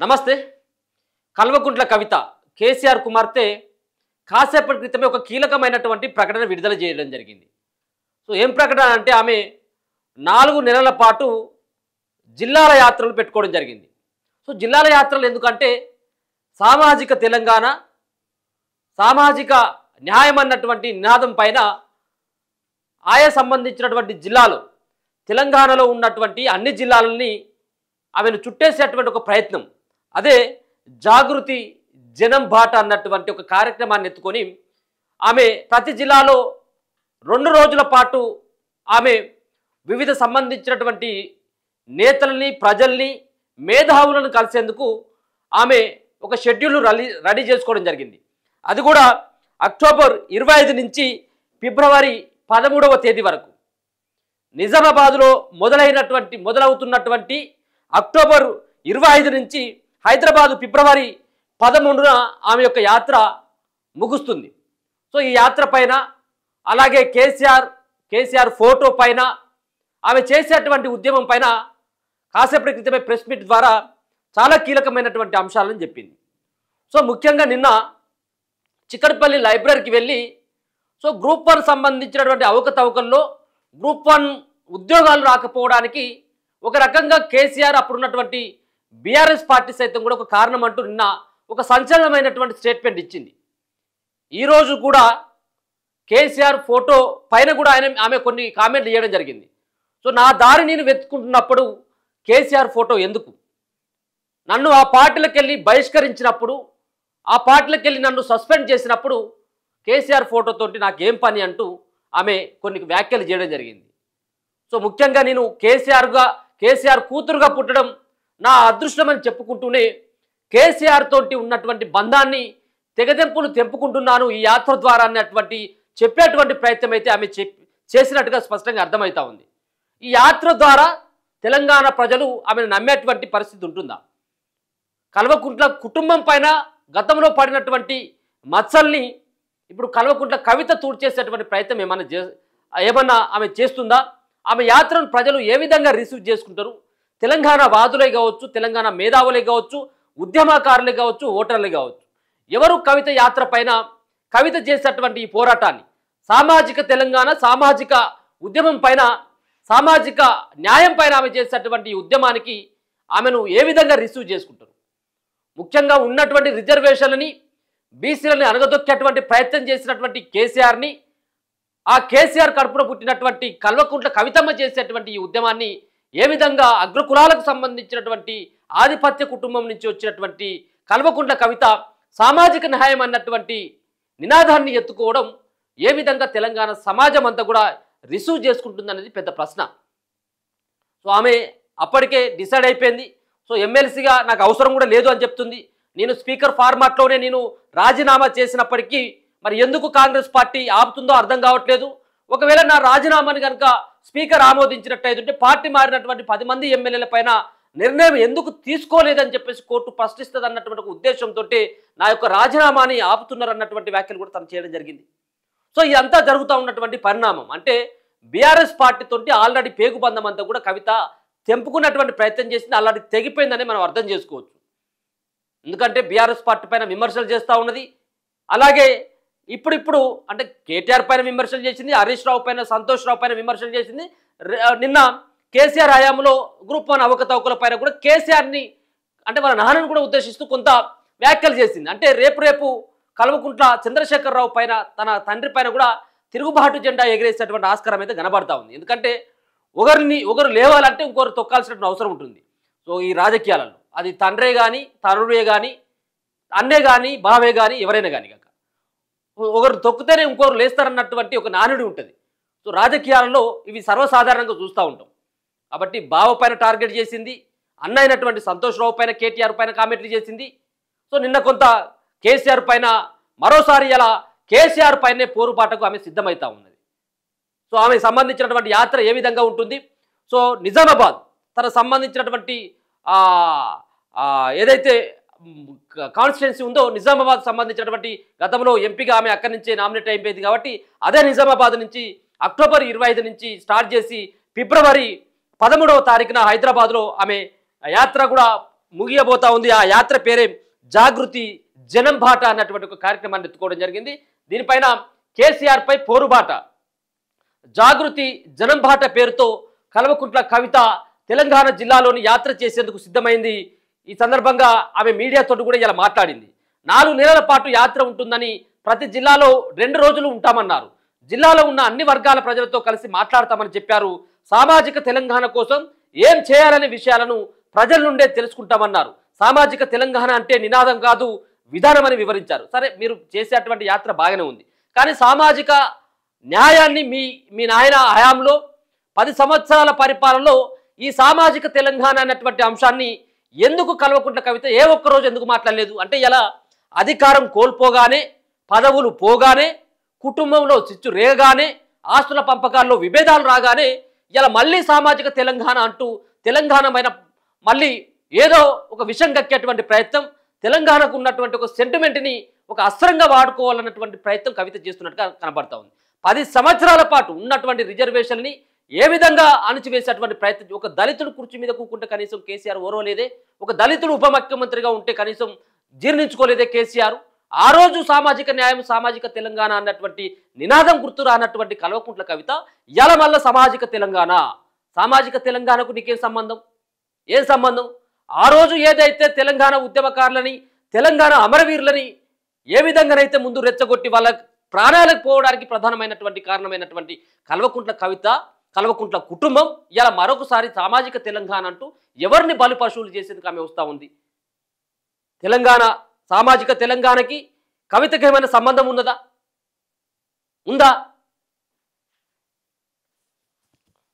నమస్తే. కల్వకుంట్ల కవిత కేసీఆర్ కుమార్తె కాసేపటి క్రితమే ఒక కీలకమైనటువంటి ప్రకటన విడుదల చేయడం జరిగింది. సో ఏం ప్రకటన అంటే ఆమె 4 నెలల పాటు జిల్లాల యాత్రలు పెట్టుకోవడం జరిగింది. సో జిల్లాల యాత్రలు ఎందుకంటే సామాజిక తెలంగాణ, సామాజిక న్యాయం అన్నటువంటి నినాదం పైన ఆయా సంబంధించినటువంటి జిల్లాలు తెలంగాణలో ఉన్నటువంటి అన్ని జిల్లాలని ఆమెను చుట్టేసేటువంటి ఒక ప్రయత్నం. అదే జాగృతి జనం బాట అన్నటువంటి ఒక కార్యక్రమాన్ని ఎత్తుకొని ఆమె ప్రతి జిల్లాలో 2 రోజుల పాటు ఆమె వివిధ సంబంధించినటువంటి నేతలని, ప్రజల్ని, మేధావులను కలిసేందుకు ఆమె ఒక షెడ్యూల్ రెడీ చేసుకోవడం జరిగింది. అది కూడా అక్టోబర్ 25 నుంచి ఫిబ్రవరి 13వ తేదీ వరకు నిజామాబాద్లో మొదలవుతున్నటువంటి అక్టోబర్ 25 నుంచి హైదరాబాదు ఫిబ్రవరి 13న ఆమె యొక్క యాత్ర ముగుస్తుంది. సో ఈ యాత్ర పైన అలాగే కేసీఆర్ ఫోటో పైన ఆమె చేసేటువంటి ఉద్యమం పైన కాసేపటి క్రితమే ప్రెస్ మీట్ ద్వారా చాలా కీలకమైనటువంటి అంశాలను చెప్పింది. సో ముఖ్యంగా నిన్న చిక్కడపల్లి లైబ్రరీకి వెళ్ళి సో గ్రూప్ 1 సంబంధించినటువంటి అవకతవకల్లో గ్రూప్ 1 ఉద్యోగాలు రాకపోవడానికి ఒక రకంగా కేసీఆర్ అప్పుడున్నటువంటి బీఆర్ఎస్ పార్టీ సైతం కూడా ఒక కారణం అంటూ నిన్న ఒక సంచలనమైనటువంటి స్టేట్మెంట్ ఇచ్చింది. ఈరోజు కూడా కేసీఆర్ ఫోటో పైన కూడా ఆమె కొన్ని కామెంట్లు చేయడం జరిగింది. సో నా దారి నేను వెతుకుంటున్నప్పుడు కేసీఆర్ ఫోటో ఎందుకు, నన్ను ఆ పార్టీలకు వెళ్ళి బహిష్కరించినప్పుడు, ఆ పార్టీలకు వెళ్ళి నన్ను సస్పెండ్ చేసినప్పుడు కేసీఆర్ ఫోటోతోటి నాకేం పని అంటూ ఆమె కొన్ని వ్యాఖ్యలు చేయడం జరిగింది. సో ముఖ్యంగా నేను కేసీఆర్ కూతురుగా పుట్టడం నా అదృష్టం అని చెప్పుకుంటూనే కేసీఆర్ తోటి ఉన్నటువంటి బంధాన్ని తెగదెంపులు తెంపుకుంటున్నాను ఈ యాత్ర ద్వారా అన్నటువంటి చెప్పేటువంటి ప్రయత్నం అయితే ఆమె చేసినట్టుగా స్పష్టంగా అర్థమవుతా ఉంది. ఈ యాత్ర ద్వారా తెలంగాణ ప్రజలు ఆమెను నమ్మేటువంటి పరిస్థితి ఉంటుందా? కల్వకుంట్ల కుటుంబం పైన గతంలో పడినటువంటి మచ్చల్ని ఇప్పుడు కల్వకుంట్ల కవిత తూడ్చేసేటువంటి ప్రయత్నం ఏమన్నా ఆమె చేస్తుందా? ఆమె యాత్రను ప్రజలు ఏ విధంగా రిసీవ్ చేసుకుంటారు? తెలంగాణ వాదులే కావచ్చు, తెలంగాణ మేధావులే కావచ్చు, ఉద్యమకారులే కావచ్చు, ఓటర్లే కావచ్చు, ఎవరు కవిత యాత్ర పైన కవిత చేసేటువంటి ఈ పోరాటాన్ని, సామాజిక తెలంగాణ, సామాజిక ఉద్యమం పైన, సామాజిక న్యాయం పైన ఆమె చేసేటువంటి ఈ ఉద్యమానికి ఆమెను ఏ విధంగా రిసీవ్ చేసుకుంటారు? ముఖ్యంగా ఉన్నటువంటి రిజర్వేషన్లని, బీసీలని అణగదొక్కేటువంటి ప్రయత్నం చేసినటువంటి కేసీఆర్ని, ఆ కేసీఆర్ కడుపున పుట్టినటువంటి కల్వకుంట్ల కవితమ్మ చేసేటువంటి ఈ ఉద్యమాన్ని ఏ విధంగా అగ్రకులాలకు సంబంధించినటువంటి ఆధిపత్య కుటుంబం నుంచి వచ్చినటువంటి కల్వకుంట్ల కవిత సామాజిక న్యాయం అన్నటువంటి నినాదాన్ని ఎత్తుకోవడం ఏ విధంగా తెలంగాణ సమాజం అంతా కూడా రిసీవ్ చేసుకుంటుందనేది పెద్ద ప్రశ్న. సో ఆమె అప్పటికే డిసైడ్ అయిపోయింది. సో ఎమ్మెల్సీగా నాకు అవసరం కూడా లేదు అని చెప్తుంది. నేను స్పీకర్ ఫార్మాట్లోనే నేను రాజీనామా చేసినప్పటికీ మరి ఎందుకు కాంగ్రెస్ పార్టీ ఆపుతుందో అర్థం కావట్లేదు. ఒకవేళ నా రాజీనామాని కనుక స్పీకర్ ఆమోదించినట్టయితే పార్టీ మారినటువంటి 10 మంది ఎమ్మెల్యేల పైన నిర్ణయం ఎందుకు తీసుకోలేదని చెప్పేసి కోర్టు ప్రశ్నిస్తుంది అన్నటువంటి ఉద్దేశంతో నా యొక్క రాజీనామాని ఆపుతున్నారు అన్నటువంటి వ్యాఖ్యలు కూడా తను చేయడం జరిగింది. సో ఇదంతా జరుగుతూ ఉన్నటువంటి పరిణామం అంటే బీఆర్ఎస్ పార్టీతోటి ఆల్రెడీ పేగుబంధం అంతా కూడా కవిత తెంపుకున్నటువంటి ప్రయత్నం చేసింది, ఆల్రెడీ తెగిపోయిందని మనం అర్థం చేసుకోవచ్చు. ఎందుకంటే బీఆర్ఎస్ పార్టీ పైన విమర్శలు చేస్తూ ఉన్నది, అలాగే ఇప్పుడు అంటే కేటీఆర్ పైన విమర్శలు చేసింది, హరీష్ రావు పైన, సంతోష్ రావు పైన విమర్శలు చేసింది. నిన్న కేసీఆర్ హయాంలో గ్రూప్ 1 అవకతవకల పైన కూడా కేసీఆర్ని అంటే వాళ్ళ నాన్నను కూడా ఉద్దేశిస్తూ కొంత వ్యాఖ్యలు చేసింది. అంటే రేపు కల్వకుంట్ల చంద్రశేఖరరావు పైన, తన తండ్రి పైన కూడా తిరుగుబాటు జెండా ఎగిరేసేటువంటి ఆస్కారం అయితే కనబడతా ఉంది. ఎందుకంటే ఒకరు లేవాలంటే ఇంకొకరు తొక్కాల్సినటువంటి అవసరం ఉంటుంది. సో ఈ రాజకీయాలలో అది తండ్రే కానీ, తనుడే కానీ, అన్నే కానీ, బావే కానీ, ఎవరైనా కానీ కాక ఒకరు తొక్కితేనే ఇంకొకరు లేస్తారన్నటువంటి ఒక నానుడి ఉంటుంది. సో రాజకీయాలలో ఇవి సర్వసాధారణంగా చూస్తూ ఉంటాం. కాబట్టి బావ పైన టార్గెట్ చేసింది, అన్న అయినటువంటి సంతోష్ రావు పైన, కేటీఆర్ పైన కామెంట్లు చేసింది. సో నిన్న కొంత కేసీఆర్ పైన, మరోసారి ఇలా కేసీఆర్ పైనే పోరుబాటకు ఆమె సిద్ధమవుతా ఉన్నది. సో ఆమె సంబంధించినటువంటి యాత్ర ఏ విధంగా ఉంటుంది? సో నిజామాబాద్ తన సంబంధించినటువంటి ఏదైతే కాన్స్టిట్యున్సీ ఉందో, నిజామాబాద్ సంబంధించినటువంటి గతంలో ఎంపీగా ఆమె అక్కడి నుంచే నామినేట్ అయిపోయింది కాబట్టి అదే నిజామాబాద్ నుంచి అక్టోబర్ 25 నుంచి స్టార్ట్ చేసి ఫిబ్రవరి 13వ తారీఖున హైదరాబాద్లో ఆమె యాత్ర కూడా ముగియబోతా ఉంది. ఆ యాత్ర పేరే జాగృతి జనం బాట అన్నటువంటి ఒక కార్యక్రమాన్ని ఎత్తుకోవడం జరిగింది. దీనిపైన కేసీఆర్ పై పోరుబాట. జాగృతి జనం బాట పేరుతో కల్వకుంట్ల కవిత తెలంగాణ జిల్లాలోని యాత్ర చేసేందుకు సిద్ధమైంది. ఈ సందర్భంగా ఆమె మీడియాతో కూడా ఇలా మాట్లాడింది. 4 నెలల పాటు యాత్ర ఉంటుందని, ప్రతి జిల్లాలో 2 రోజులు ఉంటామన్నారు. జిల్లాలో ఉన్న అన్ని వర్గాల ప్రజలతో కలిసి మాట్లాడతామని చెప్పారు. సామాజిక తెలంగాణ కోసం ఏం చేయాలనే విషయాలను ప్రజల నుండే తెలుసుకుంటామన్నారు. సామాజిక తెలంగాణ అంటే నినాదం కాదు, విధానం అని వివరించారు. సరే, మీరు చేసేటువంటి యాత్ర బాగానే ఉంది, కానీ సామాజిక న్యాయాన్ని మీ నాయన హయాంలో 10 సంవత్సరాల పరిపాలనలో ఈ సామాజిక తెలంగాణ అన్నటువంటి అంశాన్ని ఎందుకు కల్వకుంట్ల కవిత ఏ ఒక్కరోజు ఎందుకు మాట్లాడలేదు? అంటే ఇలా అధికారం కోల్పోగానే, పదవులు పోగానే, కుటుంబంలో చిచ్చు రేగానే, ఆస్తుల పంపకాల్లో విభేదాలు రాగానే ఇలా మళ్ళీ సామాజిక తెలంగాణ అంటూ తెలంగాణ పైన మళ్ళీ ఏదో ఒక విషం కక్కేటువంటి ప్రయత్నం, తెలంగాణకు ఉన్నటువంటి ఒక సెంటిమెంట్ని ఒక అస్త్రంగా వాడుకోవాలన్నటువంటి ప్రయత్నం కవిత చేస్తున్నట్టుగా కనబడతా ఉంది. 10 సంవత్సరాల పాటు ఉన్నటువంటి రిజర్వేషన్ని ఏ విధంగా అణచివేసేటువంటి ప్రయత్నం. ఒక దళితుడు కుర్చీ మీద కూకుంటే కనీసం కేసీఆర్ ఓర్వలేదే, ఒక దళితుడు ఉప ముఖ్యమంత్రిగా ఉంటే కనీసం జీర్ణించుకోలేదే కేసీఆర్. ఆ రోజు సామాజిక న్యాయం, సామాజిక తెలంగాణ అన్నటువంటి నినాదం గుర్తు రానటువంటి కల్వకుంట్ల కవిత ఇలా మళ్ళా సామాజిక తెలంగాణ, సామాజిక తెలంగాణకు నీకేం సంబంధం? ఏం సంబంధం? ఆ రోజు ఏదైతే తెలంగాణ ఉద్యమకారులని, తెలంగాణ అమరవీరులని ఏ విధంగానైతే ముందు రెచ్చగొట్టి వాళ్ళ ప్రాణాలకు పోవడానికి ప్రధానమైనటువంటి కారణమైనటువంటి కల్వకుంట్ల కవిత, కల్వకుంట్ల కుటుంబం ఇలా మరొకసారి సామాజిక తెలంగాణ అంటూ ఎవరిని బలి పశువులు చేసేందుకు ఆమె వస్తూ ఉంది. తెలంగాణ, సామాజిక తెలంగాణకి కవితకి ఏమైనా సంబంధం ఉన్నదా? ఉందా?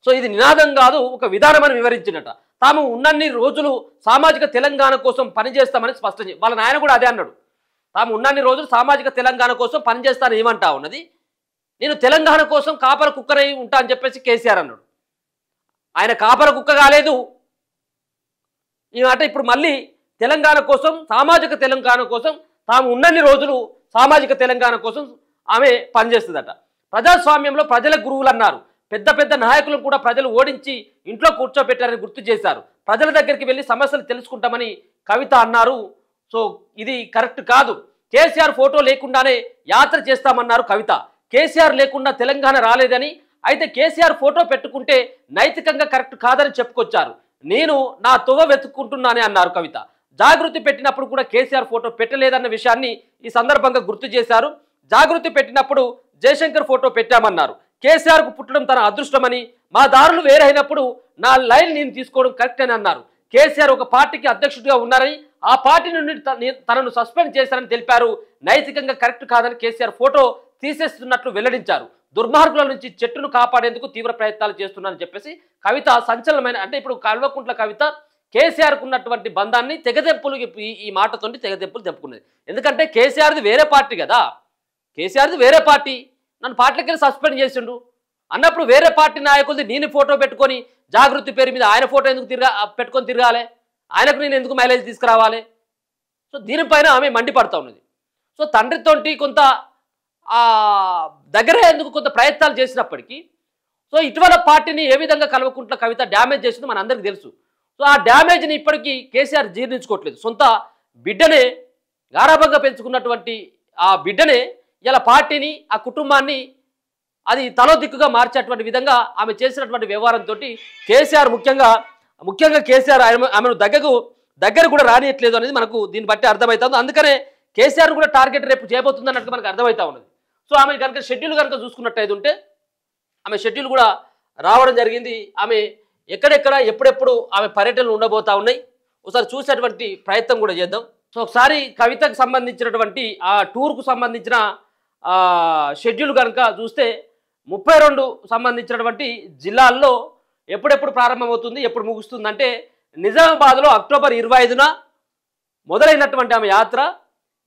సో ఇది నినాదం కాదు, ఒక విధానం అని వివరించినట. తాము ఉన్నన్ని రోజులు సామాజిక తెలంగాణ కోసం పనిచేస్తామని స్పష్టం చేసి, వాళ్ళ నాయన కూడా అదే అన్నాడు. తాము ఉన్నన్ని రోజులు సామాజిక తెలంగాణ కోసం పనిచేస్తానని ఏమంటా ఉన్నది, నేను తెలంగాణ కోసం కాపల కుక్కనై ఉంటా అని చెప్పేసి కేసీఆర్ అన్నాడు. ఆయన కాపల కుక్క కాలేదు. ఈ మాట ఇప్పుడు మళ్ళీ తెలంగాణ కోసం, సామాజిక తెలంగాణ కోసం తాము ఉన్నన్ని రోజులు సామాజిక తెలంగాణ కోసం ఆమె పనిచేస్తుందట. ప్రజాస్వామ్యంలో ప్రజల గురువులు అన్నారు. పెద్ద పెద్ద నాయకులను కూడా ప్రజలు ఓడించి ఇంట్లో కూర్చోబెట్టారని గుర్తు చేశారు. ప్రజల దగ్గరికి వెళ్ళి సమస్యలు తెలుసుకుంటామని కవిత అన్నారు. సో ఇది కరెక్ట్ కాదు. కేసీఆర్ ఫోటో లేకుండానే యాత్ర చేస్తామన్నారు కవిత. కేసీఆర్ లేకుండా తెలంగాణ రాలేదని, అయితే కేసీఆర్ ఫోటో పెట్టుకుంటే నైతికంగా కరెక్ట్ కాదని చెప్పుకొచ్చారు. నేను నా తువ వెతుక్కుంటున్నానే అన్నారు కవిత. జాగృతి పెట్టినప్పుడు కూడా కేసీఆర్ ఫోటో పెట్టలేదన్న విషయాన్ని ఈ సందర్భంగా గుర్తు చేశారు. జాగృతి పెట్టినప్పుడు జయశంకర్ ఫోటో పెట్టామన్నారు. కేసీఆర్కు పుట్టడం తన అదృష్టమని, మా దారులు వేరైనప్పుడు నా లైన్ నేను తీసుకోవడం కరెక్ట్ అని అన్నారు. కేసీఆర్ ఒక పార్టీకి అధ్యక్షుడిగా ఉన్నారని, ఆ పార్టీ నుండి తనను సస్పెండ్ చేశారని తెలిపారు. నైతికంగా కరెక్ట్ కాదని కేసీఆర్ ఫోటో తీసేస్తున్నట్లు వెల్లడించారు. దుర్మార్గుల నుంచి చెట్టును కాపాడేందుకు తీవ్ర ప్రయత్నాలు చేస్తున్నారని చెప్పేసి కవిత సంచలనమైన, అంటే ఇప్పుడు కల్వకుంట్ల కవిత కేసీఆర్కు ఉన్నటువంటి బంధాన్ని తెగదెంపులు, ఈ మాటతోటి తెగదెంపులు తెంపుకున్నది. ఎందుకంటే కేసీఆర్ది వేరే పార్టీ కదా, కేసీఆర్ది వేరే పార్టీ, నన్ను పార్టీకి వెళ్ళి సస్పెండ్ చేసిండు అన్నప్పుడు వేరే పార్టీ నాయకులది నేను ఫోటో పెట్టుకొని జాగృతి పేరు మీద ఆయన ఫోటో ఎందుకు పెట్టుకొని తిరగాలి? ఆయనకు నేను ఎందుకు మైలేజ్ తీసుకురావాలి? సో దీనిపైన ఆమె మండిపడతా ఉన్నది. సో తండ్రితోటి కొంత దగ్గర ఎందుకు కొంత ప్రయత్నాలు చేసినప్పటికీ, సో ఇటీవల పార్టీని ఏ విధంగా కల్వకుంట్ల కవిత డ్యామేజ్ చేసిందో మన అందరికీ తెలుసు. సో ఆ డ్యామేజ్ని ఇప్పటికీ కేసీఆర్ జీర్ణించుకోవట్లేదు. సొంత బిడ్డనే, గారాబంగా పెంచుకున్నటువంటి ఆ బిడ్డనే ఇలా పార్టీని, ఆ కుటుంబాన్ని అది తలో దిక్కుగా మార్చేటువంటి విధంగా ఆమె చేసినటువంటి వ్యవహారంతో కేసీఆర్ ముఖ్యంగా కేసీఆర్ ఆమెను దగ్గర కూడా రానియట్లేదు అనేది మనకు దీన్ని బట్టి అర్థమవుతుంది. అందుకనే కేసీఆర్ కూడా టార్గెట్ రేపు చేయబోతుంది అన్నట్టు మనకు అర్థమవుతా ఉన్నది. సో ఆమె కనుక షెడ్యూల్ కనుక చూసుకున్నట్టయితే ఉంటే ఆమె షెడ్యూల్ కూడా రావడం జరిగింది. ఆమె ఎక్కడెక్కడ ఎప్పుడెప్పుడు ఆమె పర్యటనలు ఉండబోతా ఉన్నాయి, ఒకసారి చూసేటువంటి ప్రయత్నం కూడా చేద్దాం. సో ఒకసారి కవితకు సంబంధించినటువంటి ఆ టూర్కు సంబంధించిన షెడ్యూల్ కనుక చూస్తే 32 సంబంధించినటువంటి జిల్లాల్లో ఎప్పుడెప్పుడు ప్రారంభమవుతుంది, ఎప్పుడు ముగుస్తుంది అంటే నిజామాబాద్లో అక్టోబర్ 25న మొదలైనటువంటి ఆమె యాత్ర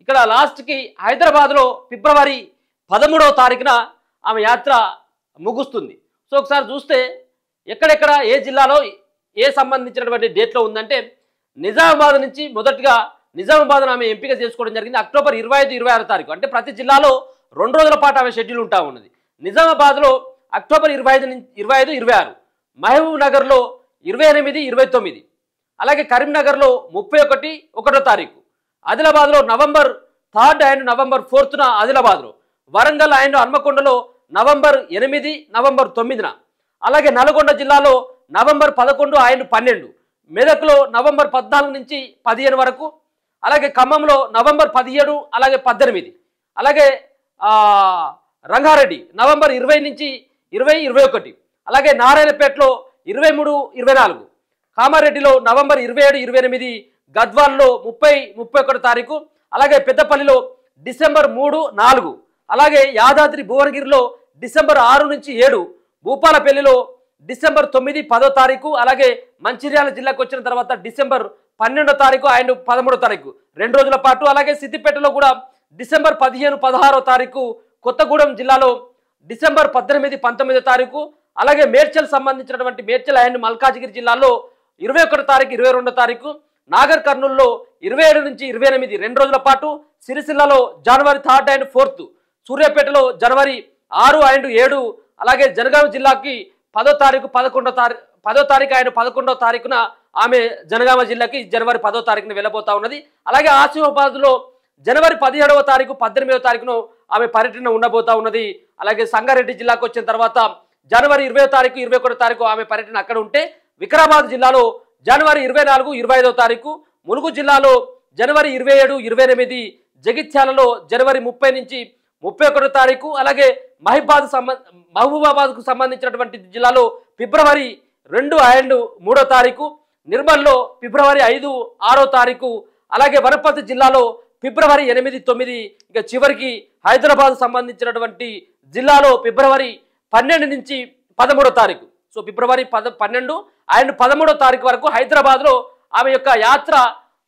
ఇక్కడ లాస్ట్కి హైదరాబాద్లో ఫిబ్రవరి 13వ తారీఖున ఆమె యాత్ర ముగుస్తుంది. సో ఒకసారి చూస్తే ఎక్కడెక్కడ ఏ జిల్లాలో ఏ సంబంధించినటువంటి డేట్లో ఉందంటే నిజామాబాద్ నుంచి మొదటిగా నిజామాబాద్ ఆమె ఎంపిక చేసుకోవడం జరిగింది. అక్టోబర్ 25, 26 తారీఖు అంటే ప్రతి జిల్లాలో 2 రోజుల పాటు ఆమె షెడ్యూల్ ఉంటా ఉన్నది. నిజామాబాద్లో అక్టోబర్ 25, 26, మహబూబ్ నగర్లో 28, 29, అలాగే కరీంనగర్లో 31 ఒకటో తారీఖు, ఆదిలాబాద్లో నవంబర్ 3 అండ్ నవంబర్ 4న ఆదిలాబాద్లో, వరంగల్ అండ్ హన్మకొండలో నవంబర్ 8 నవంబర్ 9న, అలాగే నల్గొండ జిల్లాలో నవంబర్ 11 అండ్ 12, మెదక్లో నవంబర్ 14 నుంచి 15 వరకు, అలాగే ఖమ్మంలో నవంబర్ 17 అలాగే 18, అలాగే రంగారెడ్డి నవంబర్ 20 నుంచి 21, అలాగే నారాయణపేటలో 23 24, కామారెడ్డిలో నవంబర్ 27 28, గద్వాల్లో 30 31 తారీఖు, అలాగే పెద్దపల్లిలో డిసెంబర్ 3 4, అలాగే యాదాద్రి భువనగిరిలో డిసెంబర్ 6 నుంచి 7, భూపాలపల్లిలో డిసెంబర్ 9 10వ తారీఖు, అలాగే మంచిర్యాల జిల్లాకు వచ్చిన తర్వాత డిసెంబర్ 12వ తారీఖు అండ్ 13వ తారీఖు 2 రోజుల పాటు, అలాగే సిద్దిపేటలో కూడా డిసెంబర్ 15 16వ తారీఖు, కొత్తగూడెం జిల్లాలో డిసెంబర్ 18 19వ తారీఖు, అలాగే మేడ్చల్ సంబంధించినటువంటి మేడ్చల్ అండ్ మల్కాజిగిరి జిల్లాలో 21 తారీఖు 22వ తారీఖు, నాగర్ కర్నూల్లో 27 నుంచి 28 2 రోజుల పాటు, సిరిసిల్లలో జనవరి 3 అండ్ 4th, సూర్యాపేటలో జనవరి 6 అండ్ 7, అలాగే జనగామ జిల్లాకి 10వ తారీఖు 10వ తారీఖు అండ్ 11వ తారీఖున ఆమె జనగామ జిల్లాకి జనవరి 10వ తారీఖున వెళ్ళబోతా ఉన్నది. అలాగే ఆసిఫాబాద్లో జనవరి 17వ తారీఖు 18వ తారీఖున ఆమె పర్యటన ఉండబోతా ఉన్నది. అలాగే సంగారెడ్డి జిల్లాకు వచ్చిన తర్వాత జనవరి 20వ తారీఖు 21వ తారీఖు ఆమె పర్యటన అక్కడ ఉంటే, వికారాబాద్ జిల్లాలో జనవరి 24 25వ తారీఖు, ములుగు జిల్లాలో జనవరి 27 28, జగిత్యాలలో జనవరి 30 నుంచి 31వ తారీఖు, అలాగే మహబూబాబాద్కు సంబంధించినటువంటి జిల్లాలో ఫిబ్రవరి 2 అండ్ 3వ తారీఖు, నిర్మల్లో ఫిబ్రవరి 5 6వ తారీఖు, అలాగే వనపర్తి జిల్లాలో ఫిబ్రవరి 8 9, ఇక చివరికి హైదరాబాద్ సంబంధించినటువంటి జిల్లాలో ఫిబ్రవరి 12 నుంచి 13వ తారీఖు. సో ఫిబ్రవరి 12 అండ్ 13వ తారీఖు వరకు హైదరాబాద్లో ఆమె యొక్క యాత్ర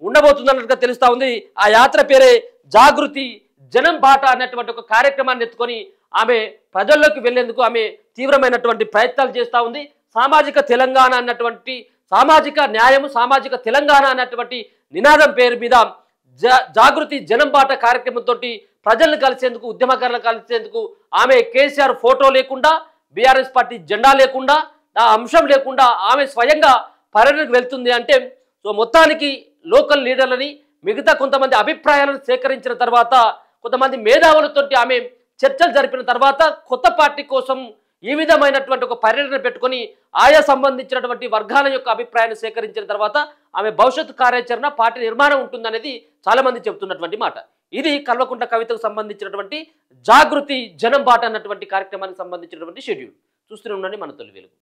ఉండబోతుందన్నట్టుగా తెలుస్తా ఉంది. ఆ యాత్ర పేరే జాగృతి జనం బాట అన్నటువంటి ఒక కార్యక్రమాన్ని ఎత్తుకొని ఆమె ప్రజల్లోకి వెళ్లేందుకు ఆమె తీవ్రమైనటువంటి ప్రయత్నాలు చేస్తూ ఉంది. సామాజిక తెలంగాణ అన్నటువంటి, సామాజిక న్యాయము సామాజిక తెలంగాణ అన్నటువంటి నినాదం పేరు మీద జాగృతి జనం బాట కార్యక్రమంతో ప్రజలను కలిసేందుకు, ఉద్యమకారులను కలిసేందుకు ఆమె కేసీఆర్ ఫోటో లేకుండా, బీఆర్ఎస్ పార్టీ జెండా లేకుండా, ఆ అంశం లేకుండా ఆమె స్వయంగా పర్యటనకు వెళ్తుంది అంటే, సో మొత్తానికి లోకల్ లీడర్లని, మిగతా కొంతమంది అభిప్రాయాలను సేకరించిన తర్వాత, కొంతమంది మేధావులతో ఆమె చర్చలు జరిపిన తర్వాత కొత్త పార్టీ కోసం ఈ విధమైనటువంటి ఒక పర్యటన పెట్టుకొని ఆయా సంబంధించినటువంటి వర్గాల యొక్క అభిప్రాయాన్ని సేకరించిన తర్వాత ఆమె భవిష్యత్తు కార్యాచరణ, పార్టీ నిర్మాణం ఉంటుందనేది చాలా మంది చెబుతున్నటువంటి మాట. ఇది కల్వకుంట్ల కవితకు సంబంధించినటువంటి జాగృతి జనం బాట అన్నటువంటి కార్యక్రమానికి సంబంధించినటువంటి షెడ్యూల్. చూస్తూనే ఉండండి మన తొలి వెలుగు.